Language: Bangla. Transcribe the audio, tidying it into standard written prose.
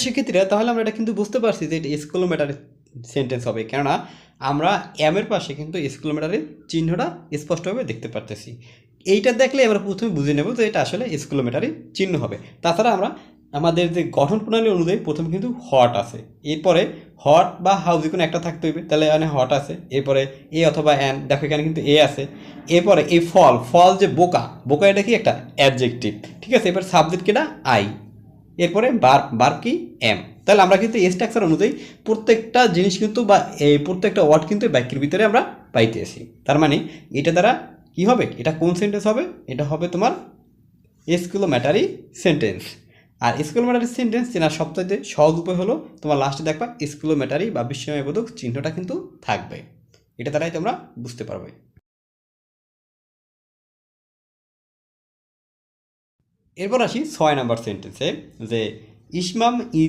শিক্ষার্থীরা তাহলে আমরা এটা কিন্তু বুঝতে পারছি যে এটা এক্সক্লেমেটরি সেন্টেন্স হবে, কেননা আমরা এম এর পাশে কিন্তু এক্সক্লেমেটরির চিহ্নটা স্পষ্টভাবে দেখতে পারতেছি। এইটা দেখলে আমরা প্রথমে বুঝে নেব যে এটা আসলে এক্সক্লেমেটরি চিহ্ন হবে। তাছাড়া আমরা আমাদের যে গঠন প্রণালী অনুযায়ী প্রথমে কিন্তু হট আছে, এরপরে হট বা হাউ যে কোনো একটা থাকতে হইবে, তাহলে এখানে হট আছে, এরপরে এ অথবা অ্যান, দেখো এখানে কিন্তু এ আছে, এরপরে এই ফল, ফল যে বোকা, বোকা এটা কি একটা অ্যাডজেক্টিভ, ঠিক আছে। এবার সাবজেক্ট কিটা আই, এরপরে বার, বার কি এম। তাহলে আমরা কিন্তু এই স্ট্রাকচার অনুযায়ী প্রত্যেকটা জিনিস কিন্তু বা এই প্রত্যেকটা ওয়ার্ড কিন্তু বাক্যের ভিতরে আমরা পাইতেছি। তার মানে এটা দ্বারা কি হবে, এটা কোন সেন্টেন্স হবে, এটা হবে তোমার এক্সক্লেমেটরি সেন্টেন্স। আর এক্সক্লেমেটরি সেন্টেন্স চেনার সবচাইতে সহজ উপায় হলো তোমার লাস্টে দেখবা এক্সক্লেমেটরি বা বিস্ময়বোধক চিহ্নটা কিন্তু থাকবে, এটা দ্বারাই তোমরা বুঝতে পারবে। এরপর আসি 6 নাম্বার সেন্টেন্সে, যে ইসমাম